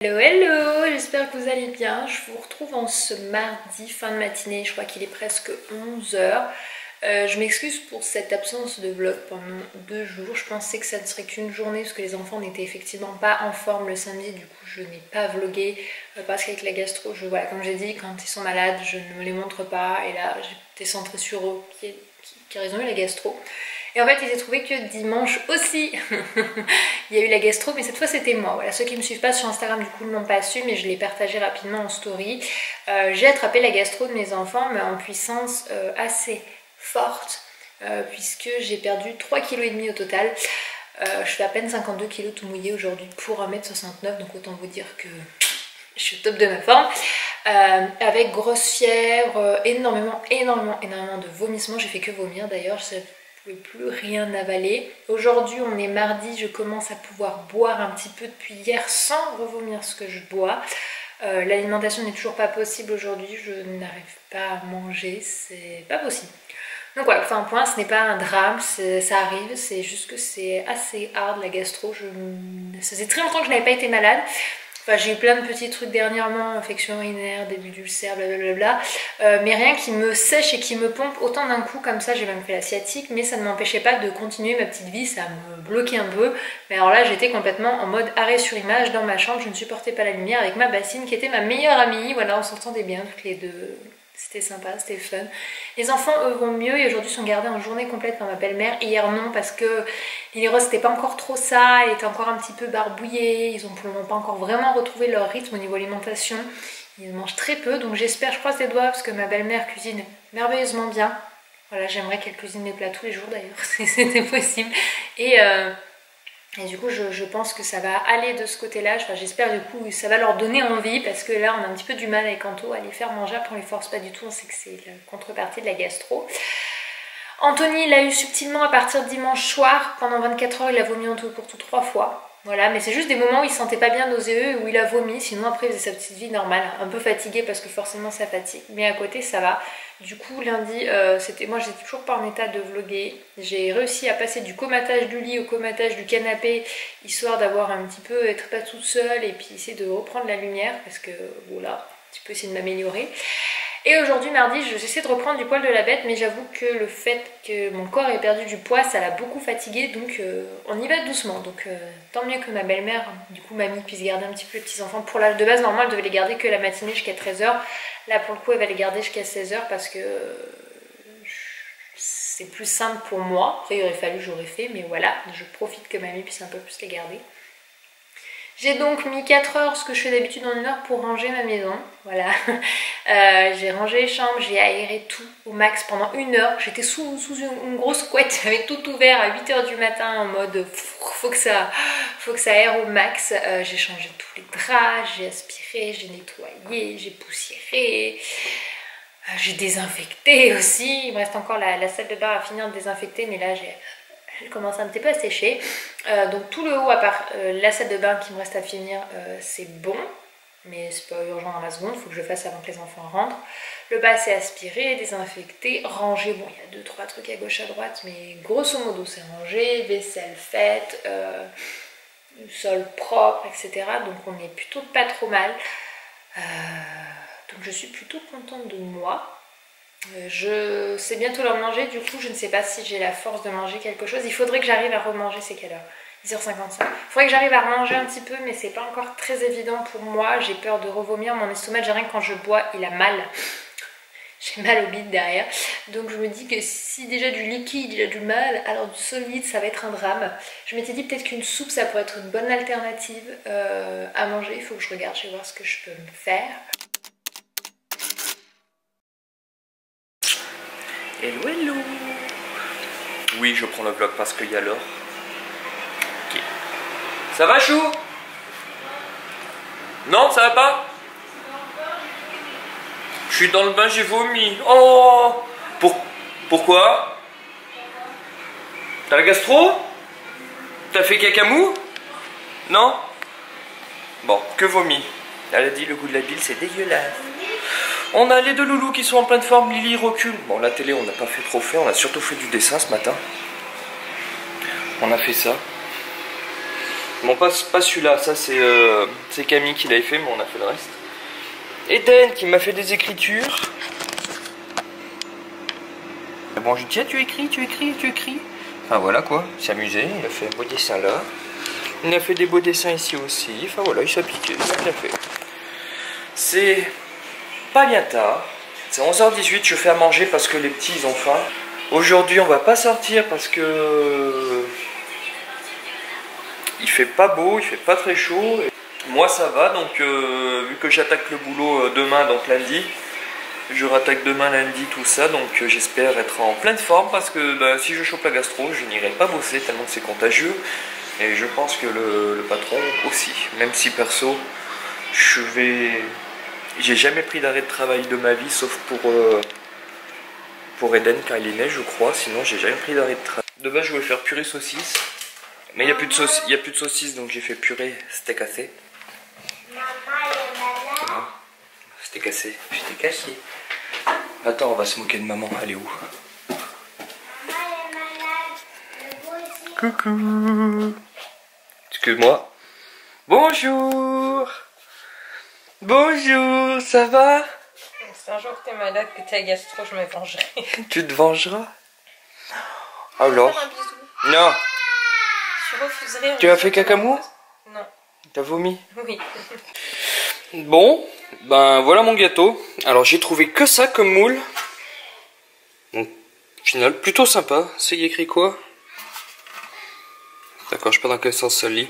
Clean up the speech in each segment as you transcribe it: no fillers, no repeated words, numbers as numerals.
Hello hello, j'espère que vous allez bien. Je vous retrouve en ce mardi fin de matinée, je crois qu'il est presque 11 h. Je m'excuse pour cette absence de vlog pendant 2 jours. Je pensais que ça ne serait qu'une journée parce que les enfants n'étaient effectivement pas en forme le samedi. Du coup je n'ai pas vlogué parce qu'avec la gastro, voilà, comme j'ai dit, quand ils sont malades je ne me les montre pas. Et là j'étais centrée sur eux qui ont eu la gastro. Et en fait il s'est trouvé que dimanche aussi il y a eu la gastro, mais cette fois c'était moi. Voilà, ceux qui me suivent pas sur Instagram du coup ne l'ont pas su, mais je l'ai partagé rapidement en story. J'ai attrapé la gastro de mes enfants, mais en puissance assez forte, puisque j'ai perdu 3,5 kg au total. Je fais à peine 52 kg tout mouillé aujourd'hui pour 1,69 m, donc autant vous dire que je suis au top de ma forme. Avec grosse fièvre, énormément de vomissements. J'ai fait que vomir d'ailleurs. Je ne pouvais plus rien avaler. Aujourd'hui on est mardi, je commence à pouvoir boire un petit peu depuis hier sans revomir ce que je bois. L'alimentation n'est toujours pas possible aujourd'hui, je n'arrive pas à manger, c'est pas possible. Donc voilà, enfin un point, ce n'est pas un drame, ça arrive, c'est juste que c'est assez hard la gastro. Ça faisait très longtemps que je n'avais pas été malade. Enfin, j'ai eu plein de petits trucs dernièrement, infection urinaire, début d'ulcère, blablabla, mais rien qui me sèche et qui me pompe autant d'un coup comme ça. J'ai même fait la sciatique, mais ça ne m'empêchait pas de continuer ma petite vie, ça me bloquait un peu. Mais alors là, j'étais complètement en mode arrêt sur image dans ma chambre, je ne supportais pas la lumière avec ma bassine qui était ma meilleure amie. Voilà, on s'entendait bien toutes les deux. C'était sympa, c'était fun. Les enfants eux vont mieux et aujourd'hui sont gardés en journée complète par ma belle-mère. Hier non, parce que Lily Rose c'était pas encore trop ça, elle était encore un petit peu barbouillée. Ils ont pour le moment pas encore vraiment retrouvé leur rythme au niveau alimentation. Ils mangent très peu, donc j'espère, je croise les doigts parce que ma belle-mère cuisine merveilleusement bien. Voilà, j'aimerais qu'elle cuisine mes plats tous les jours d'ailleurs, si c'était possible. Et du coup je pense que ça va aller de ce côté là, enfin, j'espère du coup que ça va leur donner envie, parce que là on a un petit peu du mal avec Anto à les faire manger, après on les force pas du tout, on sait que c'est la contrepartie de la gastro. Anthony l'a eu subtilement à partir de dimanche soir, pendant 24 h il a vomi en tout pour tout 3 fois. Voilà, mais c'est juste des moments où il se sentait pas bien nauséeux, où il a vomi, sinon après il faisait sa petite vie normale, un peu fatigué parce que forcément ça fatigue, mais à côté ça va. Du coup lundi, moi j'étais toujours pas en état de vlogger, j'ai réussi à passer du comatage du lit au comatage du canapé, histoire d'avoir un petit peu, être pas toute seule et puis essayer de reprendre la lumière, parce que voilà, un petit peu essayer de m'améliorer. Et aujourd'hui mardi j'essaie de reprendre du poil de la bête, mais j'avoue que le fait que mon corps ait perdu du poids ça l'a beaucoup fatigué, donc on y va doucement. Donc tant mieux que ma belle-mère, du coup mamie, puisse garder un petit peu les petits enfants. Pour l'âge de base normalement elle devait les garder que la matinée jusqu'à 13 h. Là pour le coup elle va les garder jusqu'à 16 h parce que c'est plus simple pour moi. Après il aurait fallu que j'aurais fait, mais voilà, je profite que mamie puisse un peu plus les garder. J'ai donc mis 4 heures, ce que je fais d'habitude en 1 heure, pour ranger ma maison. Voilà. J'ai rangé les chambres, j'ai aéré tout au max pendant 1 heure. J'étais sous une grosse couette avec tout ouvert à 8 h du matin en mode faut que ça aère au max. J'ai changé tous les draps, j'ai aspiré, j'ai nettoyé, j'ai poussiéré. J'ai désinfecté aussi. Il me reste encore la salle de bain à finir de désinfecter, mais là elle commence un petit peu à sécher. Donc tout le haut, à part la salle de bain qui me reste à finir, c'est bon. Mais c'est pas urgent dans la seconde, il faut que je le fasse avant que les enfants rentrent. Le bas c'est aspiré, désinfecté, rangé. Bon, il y a 2-3 trucs à gauche à droite, mais grosso modo c'est rangé, vaisselle faite, sol propre, etc. Donc on est plutôt pas trop mal. Donc je suis plutôt contente de moi. C'est bientôt l'heure de manger, du coup je ne sais pas si j'ai la force de manger quelque chose. Il faudrait que j'arrive à remanger, c'est quelle heure? 10h55. Il faudrait que j'arrive à remanger un petit peu, mais c'est pas encore très évident pour moi. J'ai peur de revomir, mon estomac, j'ai rien que quand je bois, il a mal. J'ai mal au bide derrière. Donc je me dis que si déjà du liquide il a du mal, alors du solide ça va être un drame. Je m'étais dit peut-être qu'une soupe ça pourrait être une bonne alternative à manger. Il faut que je regarde, je vais voir ce que je peux me faire. Hello hello. Oui, je prends le vlog parce qu'il y a l'heure. Ok. Ça va chou? Non, ça va pas? Je suis dans le bain, j'ai vomi. Oh! Pourquoi? T'as la gastro? T'as fait caca mou? Non? Bon, que vomi. Elle a dit le goût de la bile c'est dégueulasse. On a les deux loulous qui sont en pleine forme, Lily recule. Bon, la télé, on n'a pas fait trop fait, on a surtout fait du dessin ce matin. On a fait ça. Bon, pas celui-là, ça c'est Camille qui l'avait fait, mais on a fait le reste. Eden qui m'a fait des écritures. Bon, je dis tiens, tu écris. Enfin voilà quoi, il s'est amusé, il a fait un beau dessin là. Il a fait des beaux dessins ici aussi. Enfin voilà, il s'est appliqué, il a bien fait. C'est pas bien tard. C'est 11h18, je fais à manger parce que les petits ils ont faim. Aujourd'hui on va pas sortir parce que il fait pas beau, il fait pas très chaud. Moi ça va, donc vu que j'attaque le boulot demain, donc lundi, je rattaque demain lundi tout ça, donc j'espère être en pleine forme parce que bah, si je chope la gastro, je n'irai pas bosser tellement c'est contagieux. Et je pense que le patron aussi, même si perso, j'ai jamais pris d'arrêt de travail de ma vie, sauf pour Eden quand il est né, je crois. Sinon, j'ai jamais pris d'arrêt de travail. De base, je voulais faire purée saucisse, mais il n'y a plus de saucisse, donc j'ai fait purée steak haché. Steak haché, steak haché. Attends, on va se moquer de maman. Elle est où? Coucou. Excuse-moi. Bonjour. Bonjour, ça va? Si un jour que t'es malade, que t'es à gastro, je me vengerai. Tu te vengeras? Alors? Faire un bisou. Non. Je refuserai. Tu as fait cacamou? Non. T'as vomi? Oui. Bon, ben voilà mon gâteau. Alors j'ai trouvé que ça comme moule. Donc, au final, plutôt sympa. C'est écrit quoi? D'accord, je sais pas dans quel sens ça lit.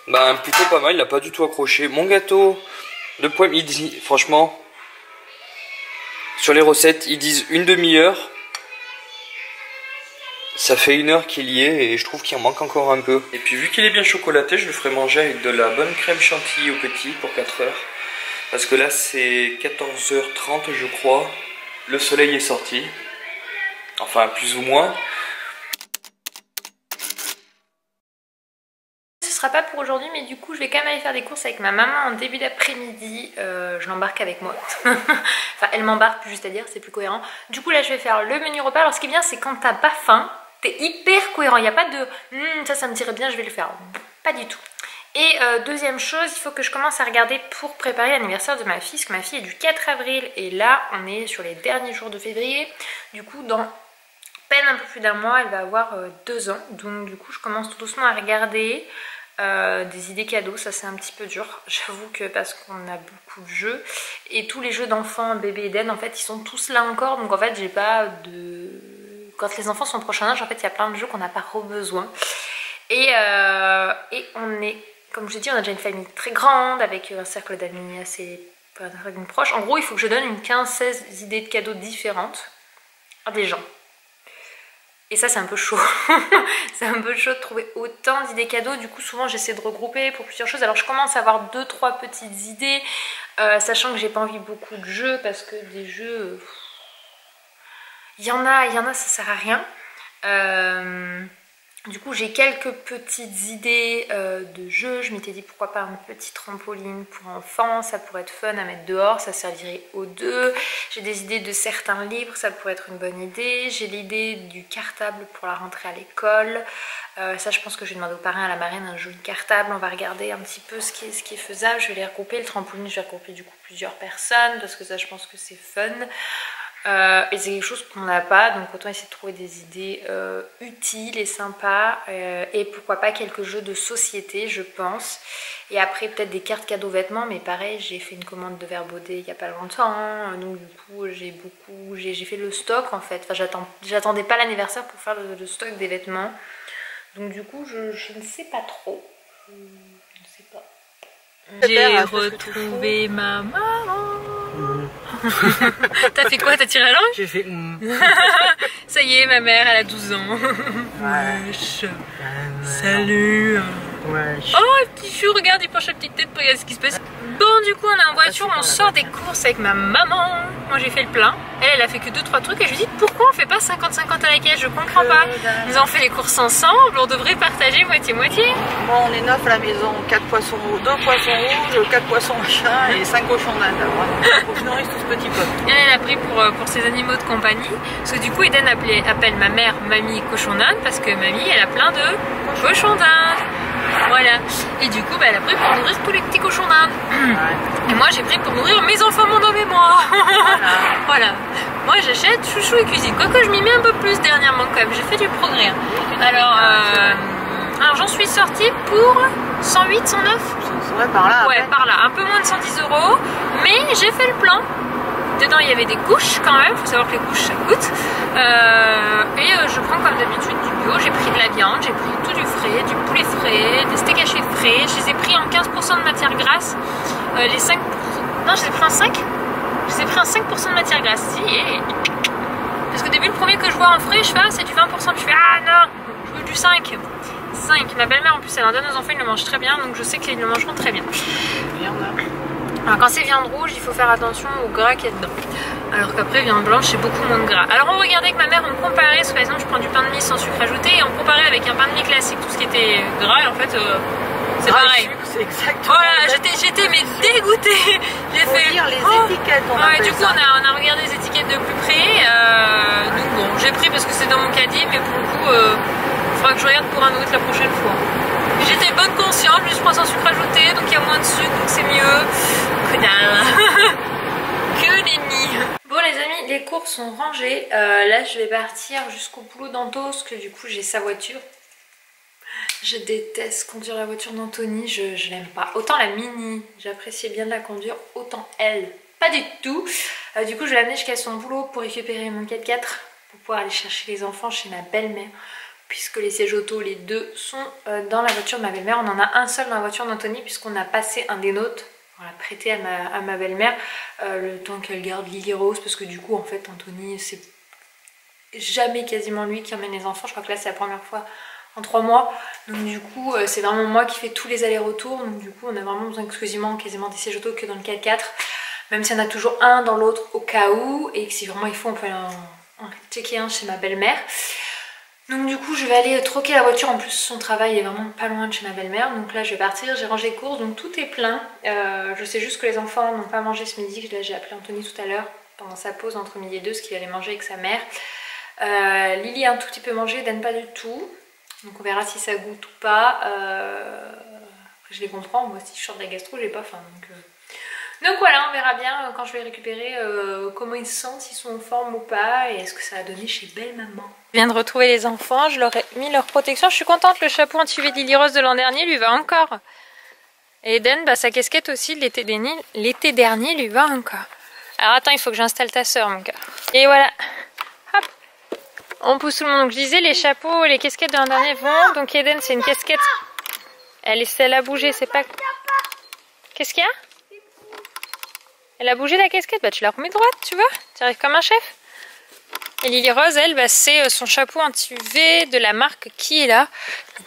Ben plutôt pas mal, il n'a pas du tout accroché. Mon gâteau de pomme, il dit, franchement, sur les recettes, ils disent une demi-heure. Ça fait 1 heure qu'il y est et je trouve qu'il en manque encore un peu. Et puis vu qu'il est bien chocolaté, je le ferai manger avec de la bonne crème chantilly au petit pour 4 heures. Parce que là c'est 14h30 je crois. Le soleil est sorti. Enfin plus ou moins. Ce sera pas pour aujourd'hui, mais du coup je vais quand même aller faire des courses avec ma maman en début d'après-midi. Je l'embarque avec moi. Enfin elle m'embarque, juste à dire, c'est plus cohérent. Du coup là je vais faire le menu repas. Alors ce qui est bien c'est quand t'as pas faim, t'es hyper cohérent. Il n'y a pas de ça me dirait bien, je vais le faire. Pas du tout. Et deuxième chose, il faut que je commence à regarder pour préparer l'anniversaire de ma fille, parce que ma fille est du 4 avril et là on est sur les derniers jours de février. Du coup dans peine un peu plus d'1 mois, elle va avoir 2 ans. Donc du coup je commence tout doucement à regarder des idées cadeaux. Ça c'est un petit peu dur, j'avoue, que parce qu'on a beaucoup de jeux. Et tous les jeux d'enfants, bébé Eden, en fait ils sont tous là encore. Donc en fait j'ai pas de... Quand les enfants sont au prochain âge, en fait il y a plein de jeux qu'on n'a pas besoin. Et on est... Comme je l'ai dit, on a déjà une famille très grande avec un cercle d'amis assez proche. En gros, il faut que je donne une 15-16 idées de cadeaux différentes à des gens. Et ça, c'est un peu chaud. C'est un peu chaud de trouver autant d'idées cadeaux. Du coup, souvent, j'essaie de regrouper pour plusieurs choses. Alors, je commence à avoir 2-3 petites idées, sachant que j'ai pas envie beaucoup de jeux parce que des jeux... Il y en a, ça sert à rien. Du coup j'ai quelques petites idées de jeux. Je m'étais dit pourquoi pas un petit trampoline pour enfants, ça pourrait être fun à mettre dehors, ça servirait aux deux. J'ai des idées de certains livres, ça pourrait être une bonne idée. J'ai l'idée du cartable pour la rentrée à l'école. Ça je pense que je vais demander au parrain, à la marraine, un jeu de cartable. On va regarder un petit peu ce qui est faisable. Je vais les regrouper. Le trampoline je vais regrouper du coup plusieurs personnes parce que ça je pense que c'est fun. Et c'est quelque chose qu'on n'a pas, donc autant essayer de trouver des idées utiles et sympas, et pourquoi pas quelques jeux de société, je pense. Et après peut-être des cartes cadeaux vêtements, mais pareil, j'ai fait une commande de Vert Baudet il n'y a pas longtemps, donc du coup j'ai fait le stock en fait. Enfin j'attendais pas l'anniversaire pour faire le stock des vêtements, donc du coup je ne sais pas trop. Je ne sais pas. J'ai retrouvé ma maman. T'as fait quoi? T'as tiré la langue? J'ai fait Ça y est, ma mère, elle a 12 ans. Wesh. Salut. Wesh. Oh, petit chou, regarde, il penche la petite tête pour regarder ce qui se passe. Bon, du coup, on est en voiture, on sort des courses avec ma maman. Moi, j'ai fait le plein. Elle a fait que 2-3 trucs. Et je lui dis, pourquoi on fait pas 50-50 à la caisse? Je comprends pas. Nous avons fait les courses ensemble, on devrait partager moitié-moitié. Moi, on est 9 à la maison. 4 poissons rouges, 2 poissons rouges, 4 poissons machin et 5 cochons d'Inde. Faut que je nourrisse tout ce petit peu. Elle a pris pour ses animaux de compagnie. Parce que du coup, Eden appelle ma mère Mamie Cochon d'Inde. Parce que Mamie, elle a plein de cochons d'Inde. Voilà. Et du coup, elle a pris pour nourrir tous les petits cochons d'Inde. Et moi, j'ai pris pour nourrir mes enfants, mon homme et moi. Voilà. Moi, j'achète chouchou et cuisine. Quoique, je m'y mets un peu plus dernièrement quand même. J'ai fait du progrès. Alors j'en suis sortie pour 108, 109. Ouais, par là. Ouais, par là. Un peu moins de 110 €. Mais j'ai fait le plein. Dedans, il y avait des couches quand même. Il faut savoir que les couches, ça coûte. Je prends comme d'habitude du bio. J'ai pris de la viande, j'ai pris tout du frais, du poulet frais, des steaks hachés frais. Je les ai pris en 15% de matière grasse. Les 5%... Non, je les ai pris en 5. Je les ai pris en 5% de matière grasse. Si, parce qu'au début, le premier que je vois en frais, je fais c'est du 20%. Puis je fais ah non, je veux du 5. 5. Ma belle-mère en plus, elle en donne aux enfants, ils le mangent très bien. Donc je sais qu'ils le mangeront très bien. Alors quand c'est viande rouge, il faut faire attention au gras qu'il y a dedans. Alors qu'après viande blanche, c'est beaucoup moins de gras. Alors on regardait avec ma mère, on comparait, parce que par exemple je prends du pain de mie sans sucre ajouté et on comparait avec un pain de mie classique, tout ce qui était gras et en fait c'est pareil. C'est exactement. Voilà, j'étais mais dégoûtée. J'ai fait lire les étiquettes. Du coup on a regardé les étiquettes de plus près. Donc bon, j'ai pris parce que c'est dans mon caddie, mais pour le coup il faudra que je regarde pour un autre la prochaine fois. J'étais bonne conscience, je prends sans sucre ajouté, donc il y a moins de sucre, donc c'est mieux. Que dalle. Que nenni. Bon les amis, les courses sont rangées. Là je vais partir jusqu'au boulot d'Anto, parce que du coup j'ai sa voiture. Je déteste conduire la voiture d'Anthony, je l'aime pas. Autant la Mini, j'appréciais bien de la conduire, autant elle, pas du tout. Du coup je vais l'amener jusqu'à son boulot pour récupérer mon 4x4, pour pouvoir aller chercher les enfants chez ma belle-mère. Puisque les sièges auto, les deux, sont dans la voiture de ma belle-mère. On en a un seul dans la voiture d'Anthony, puisqu'on a passé un des nôtres. On l'a prêté à ma belle-mère le temps qu'elle garde Lily Rose, parce que du coup en fait Anthony c'est jamais quasiment lui qui emmène les enfants. Je crois que là c'est la première fois en 3 mois, donc du coup c'est vraiment moi qui fais tous les allers-retours. Donc du coup on a vraiment besoin exclusivement quasiment des sièges auto que dans le 4x4, même s'il y en a toujours un dans l'autre au cas où, et que si vraiment il faut on peut en checker un chez ma belle-mère. Donc du coup je vais aller troquer la voiture, en plus son travail est vraiment pas loin de chez ma belle-mère. Donc là je vais partir, j'ai rangé les courses, donc tout est plein. Je sais juste que les enfants n'ont pas mangé ce midi. Là j'ai appelé Anthony tout à l'heure pendant sa pause entre midi et 2, ce qu'il allait manger avec sa mère. Lily a un tout petit peu mangé, Dan pas du tout. Donc on verra si ça goûte ou pas. Après je les comprends, moi si je sors de la gastro j'ai pas faim. Donc voilà, on verra bien quand je vais récupérer comment ils se sentent, s'ils sont en forme ou pas, et est-ce que ça a donné chez belle maman. Je viens de retrouver les enfants, je leur ai mis leur protection. Je suis contente, le chapeau anti-UV Lily Rose de l'an dernier lui va encore. Et Eden, bah, sa casquette aussi de l'été dernier lui va encore. Alors attends, il faut que j'installe ta soeur mon cœur. Et voilà, hop, on pousse tout le monde. Donc je disais, les chapeaux, les casquettes de l'an dernier vont. Donc Eden, c'est une casquette, elle a bougé, c'est pas... Qu'est-ce qu'il y a? Elle a bougé la casquette, bah tu la remets droite, tu vois, tu arrives comme un chef. Et Lily Rose, elle, bah, c'est son chapeau anti-UV de la marque qui est là,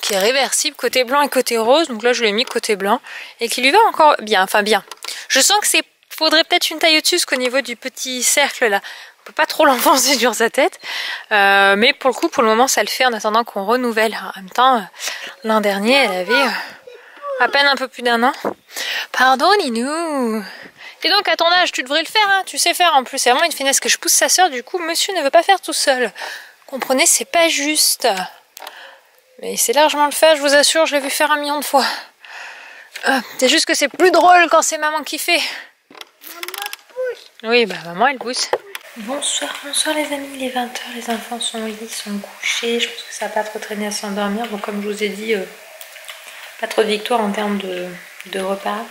qui est réversible côté blanc et côté rose. Donc là, je l'ai mis côté blanc et qui lui va encore bien. Enfin bien. Je sens que faudrait peut-être une taille au-dessus, qu'au niveau du petit cercle là, on peut pas trop l'enfoncer sur sa tête. Mais pour le coup, pour le moment, ça le fait en attendant qu'on renouvelle. En même temps, l'an dernier, elle avait à peine un peu plus d'1 an. Pardon, Ninou. Et donc à ton âge tu devrais le faire, hein. Tu sais faire en plus, c'est vraiment une finesse que je pousse sa soeur, du coup monsieur ne veut pas faire tout seul. Comprenez, c'est pas juste. Mais c'est largement le faire, je vous assure, je l'ai vu faire 1 million de fois. C'est juste que c'est plus drôle quand c'est maman qui fait. Oui, bah maman elle pousse. Bonsoir les amis, il est 20 h, les enfants sont au lit, sont couchés. Je pense que ça va pas trop traîner à s'endormir. Bon, comme je vous ai dit, pas trop de victoire en termes de repas.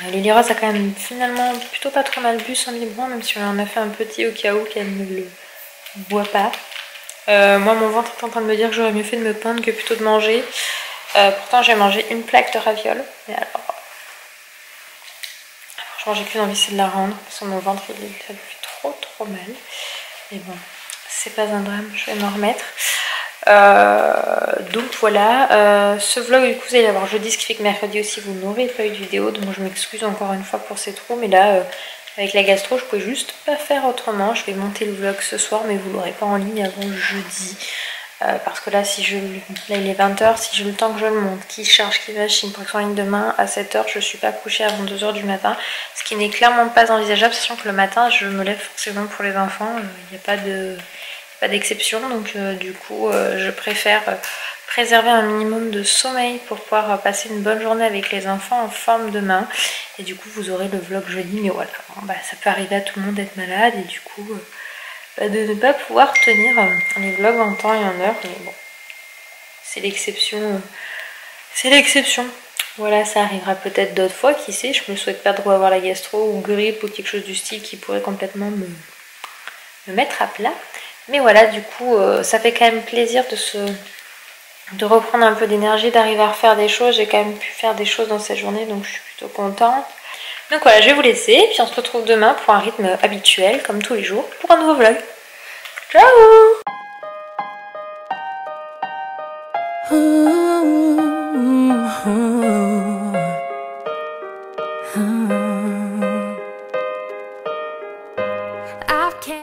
Lily Rose a quand même finalement plutôt pas trop mal bu son biberon, même si on en a fait un petit au cas où qu'elle ne le boit pas. Moi mon ventre est en train de me dire que j'aurais mieux fait de me pendre que plutôt de manger. Pourtant j'ai mangé une plaque de ravioles. Mais alors franchement j'ai qu'une envie, c'est de la rendre. Parce que mon ventre ça lui fait trop mal. Mais bon, c'est pas un drame, je vais m'en remettre. Donc voilà, ce vlog du coup vous allez l'avoir jeudi, ce qui fait que mercredi aussi vous n'aurez pas eu de vidéo, donc je m'excuse encore une fois pour ces trous, mais là avec la gastro je pouvais juste pas faire autrement. Je vais monter le vlog ce soir mais vous l'aurez pas en ligne avant jeudi, parce que là là il est 20 h, si j'ai le temps que je le monte, qu'il charge, qu'il machine pour qu'il soit en ligne demain à 7 h, je suis pas couchée avant 2 h du matin, ce qui n'est clairement pas envisageable, sachant que le matin je me lève forcément pour les enfants, il n'y a pas d'exception, donc du coup je préfère préserver un minimum de sommeil pour pouvoir passer une bonne journée avec les enfants en forme demain. Et du coup vous aurez le vlog jeudi, mais voilà, bon, bah, ça peut arriver à tout le monde d'être malade et du coup de ne pas pouvoir tenir les vlogs en temps et en heure. Mais bon, c'est l'exception. C'est l'exception. Voilà, ça arrivera peut-être d'autres fois, qui sait. Je me souhaite pas de revoir la gastro ou grippe ou quelque chose du style qui pourrait complètement me mettre à plat. Mais voilà, du coup, ça fait quand même plaisir de reprendre un peu d'énergie, d'arriver à refaire des choses. J'ai quand même pu faire des choses dans cette journée, donc je suis plutôt contente. Donc voilà, je vais vous laisser, puis on se retrouve demain pour un rythme habituel, comme tous les jours, pour un nouveau vlog. Ciao!